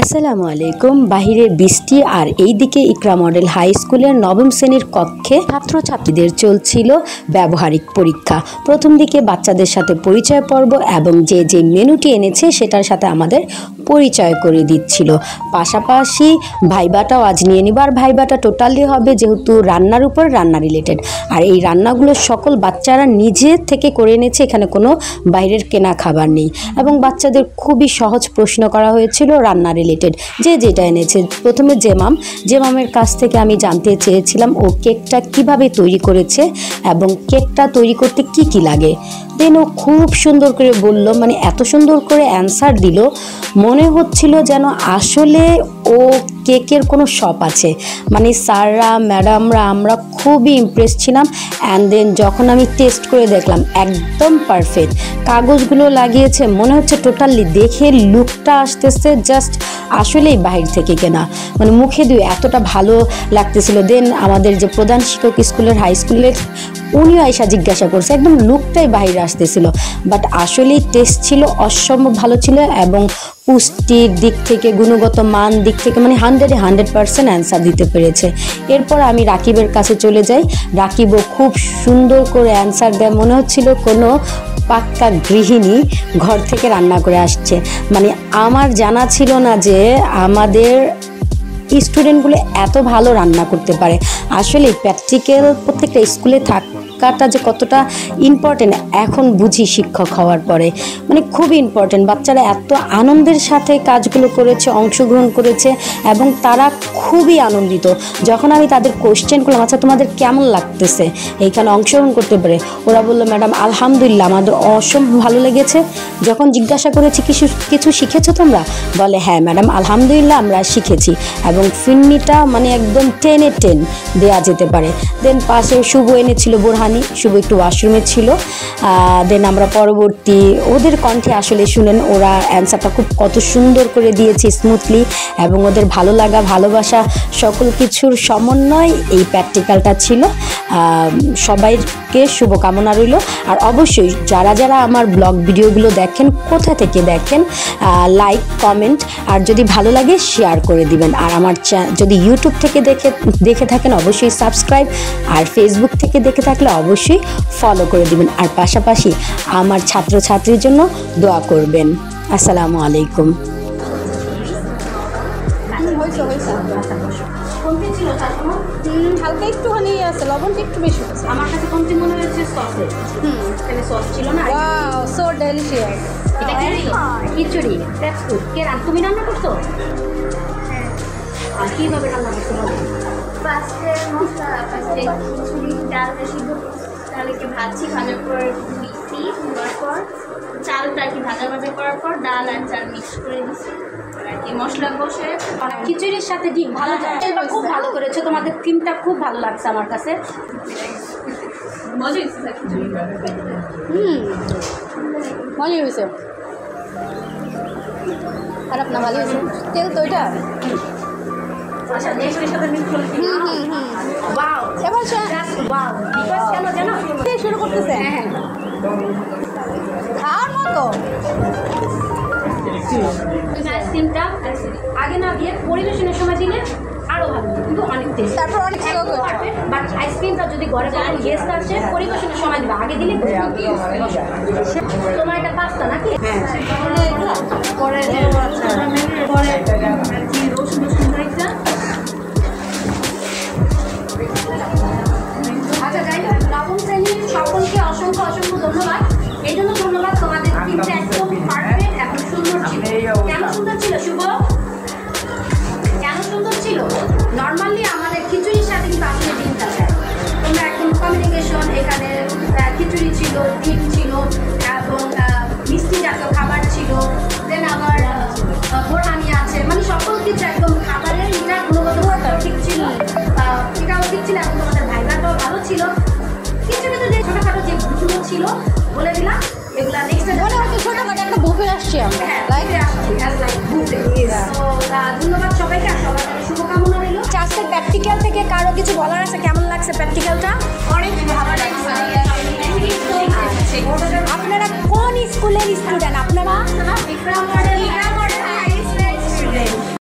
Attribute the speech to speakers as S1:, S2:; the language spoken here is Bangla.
S1: আসসালামু আলাইকুম। বাহিরের বৃষ্টি আর এইদিকে ইকরা মডেল হাই স্কুলের নবম শ্রেণীর কক্ষে ছাত্রছাত্রীদের চলছিল ব্যবহারিক পরীক্ষা। প্রথম দিকে বাচ্চাদের সাথে পরিচয় পর্ব এবং যে যে মেনুটি এনেছে সেটার সাথে আমাদের পরিচয় করে দিচ্ছিল। পাশাপাশি ভাইবাটাও আজ নিয়ে নিব। আর ভাইবাটা টোটালি হবে যেহেতু রান্নার উপর রান্না রিলেটেড, আর এই রান্নাগুলো সকল বাচ্চারা নিজে থেকে করে এনেছে, এখানে কোনো বাইরের কেনা খাবার নেই। এবং বাচ্চাদের খুবই সহজ প্রশ্ন করা হয়েছিল রান্না রিলেটেড, যে যেটা এনেছে। প্রথমে জেমামের কাছ থেকে আমি জানতে চেয়েছিলাম ও কেকটা কিভাবে তৈরি করেছে এবং কেকটা তৈরি করতে কি কি লাগে। দেন ও খুব সুন্দর করে বলল, মানে এত সুন্দর করে অ্যান্সার দিল, মনে হচ্ছিল যেন আসলে ও কেকের কোনো শপ আছে। মানে স্যাররা ম্যাডামরা আমরা খুবই ইমপ্রেস ছিলাম। অ্যান্ড দেন যখন আমি টেস্ট করে দেখলাম একদম পারফেক্ট। কাগজগুলো লাগিয়েছে, মনে হচ্ছে টোটালি দেখে লুকটা আসতেছে জাস্ট আসলেই বাহির থেকে কেনা, মানে মুখে দিয়ে এতটা ভালো লাগতেছিল। দেন আমাদের যে প্রধান শিক্ষক স্কুলের হাই স্কুলের উনিও আয়সা জিজ্ঞাসা করছে, একদম লুকটাই বাইরে আসতেছিল। বাট আসলেই টেস্ট ছিল অসম্ভব ভালো ছিল এবং পুষ্টির দিক থেকে গুণগত মান দিক থেকে মানে 100% অ্যান্সার দিতে পেরেছে। এরপর আমি রাকিবের কাছে চলে যাই। রাকিবও খুব সুন্দর করে অ্যান্সার দেয়, মনে হচ্ছিল কোনো পাক্কা গৃহিণী ঘর থেকে রান্না করে আসছে। মানে আমার জানা ছিল না যে আমাদের স্টুডেন্টগুলো এত ভালো রান্না করতে পারে। আসলে প্র্যাকটিক্যাল প্রত্যেকটা স্কুলে থাকাটা যে কতটা ইম্পর্টেন্ট এখন বুঝি শিক্ষক হওয়ার পরে, মানে খুবই ইম্পর্টেন্ট। বাচ্চারা এত আনন্দের সাথে কাজগুলো করেছে, অংশগ্রহণ করেছে এবং তারা খুবই আনন্দিত। যখন আমি তাদের কোশ্চেন করলাম, আচ্ছা তোমাদের কেমন লাগতেছে এইখানে অংশগ্রহণ করতে পারে, ওরা বললো ম্যাডাম আলহামদুলিল্লাহ আমাদের অসম্ভব ভালো লেগেছে। যখন জিজ্ঞাসা করেছি কিছু শিখেছো তোমরা, বলে হ্যাঁ ম্যাডাম আলহামদুলিল্লাহ আমরা শিখেছি। এবং ফিন্নিটা মানে একদম 10-এ 10 দেওয়া যেতে পারে। দেন পাশে শুভ এনেছিল বোরহানি, শুভ একটু ওয়াশরুমে ছিল। দেন আমরা পরবর্তী ওদের কণ্ঠে আসলে শুনেন ওরা অ্যান্সারটা খুব কত সুন্দর করে দিয়েছে স্মুথলি, এবং ওদের ভালো লাগা ভালোবাসা সকল কিছুর সমন্বয় এই প্র্যাকটিক্যালটা ছিল। সবাইকে শুভকামনা রইল। আর অবশ্যই যারা যারা আমার ব্লগ ভিডিওগুলো দেখেন, কোথা থেকে দেখেন, লাইক কমেন্ট আর যদি ভালো লাগে শেয়ার করে দিবেন। আর আমার যদি ইউটিউব থেকে দেখে থাকেন অবশ্যই সাবস্ক্রাইব, আর ফেসবুক থেকে দেখে থাকলে অবশ্যই ফলো করে দিবেন। আর পাশাপাশি আমার ছাত্রছাত্রীর জন্য দোয়া করবেন। আসসালামু আলাইকুম।
S2: হালকা একটুখানি আছে, লবণটা একটু বেশি আছে।
S1: আমার কাছে কমতি মনে হয়েছে সসের, এখানে সস ছিল না।
S2: Wow so delicious.
S1: এটা খিচুড়ি, দ্যাটস গুড। তুমি রান্না করছো? আর কীভাবে রান্না করতে হবে?
S3: ফার্স্টে খিচুড়ি ডালটা সিদ্ধ ডালকে ভাজছি, ভাজার পর মিক্সি ধোয়ার পর চালটা আর কি ভাজা করার পর ডাল আর চাল মিক্স করে দিচ্ছি আর কি মশলা কষে।
S1: খিচুড়ির সাথে ডিম ভালো যায়, খুব ভালো করেছো। তোমাদের ক্রিমটা খুব ভালো লাগছে আমার কাছে।
S3: মজা হয়েছে খিচুড়ি।
S2: মজা হয়েছে। আর আপনার ভালো হয়েছে তেল তো এটা।
S3: আচ্ছা নেক্সটের সাথে মিক্স করে
S1: ওয়াও,
S2: এবার
S1: ওয়াও। বিকজ কেন জানো,
S2: শুরু করতেছে খাওয়ার মতো।
S1: আইসক্রিমটা আগে না দিয়ে পরিবেশনের সময় দিলে আরও ভালো, কিন্তু অনেক টেস্ট।
S2: তারপর অনেক
S1: বাট আইসক্রিমটা যদি ঘরে কোনো গেস্ট আসে পরিবেশনের সময় দিবে, আগে দিলে তোমার এটা পাস্তা নাকি? হ্যাঁ
S3: পরে রসুন একটা।
S1: আচ্ছা যাই হোক, নবম শ্রেণীর সকলকে অসংখ্য ধন্যবাদ। এই জন্য ধন্যবাদ, তোমাদের টিমটা একদম পারফেক্ট এবং সুন্দর ছিল। কেন সুন্দর ছিল শুভ? কেন সুন্দর ছিল? নর্মালি আমাদের খিচুড়ির সাথে কিন্তু আসলে ডিমটা যায়। তোমরা একদম কমিউনিকেশন, এখানে খিচুড়ি ছিল, ডিম ছিল এবং মিষ্টি জাতীয় খাবার ছিল। দেন আবার বোরহানি আছে, মানে সকল কিছু একদম খাবারের এটা গুণগত ঠিক ছিল, এটাও ঠিক ছিল এবং তোমাদের ভাইবাটাও ভালো ছিল। কিছু কিন্তু যে ছোটোখাটো যে ভুলগুলো ছিল বলে দিলাম, এগুলা নেক্সট
S2: মনে হচ্ছে ছোটখাটো একটা বুফে আসছি আমরা।
S1: ধন্যবাদ সবাইকে, আর সবার জন্য শুভকামনা রইল।
S2: আজকের প্র্যাকটিক্যাল থেকে কারো কিছু বলার আছে? কেমন লাগছে প্র্যাকটিক্যালটা?
S3: অনেক ভালো লাগছে।
S2: আপনারা কোন স্কুলের স্টুডেন্ট? আপনারা
S3: ইকরা মডেল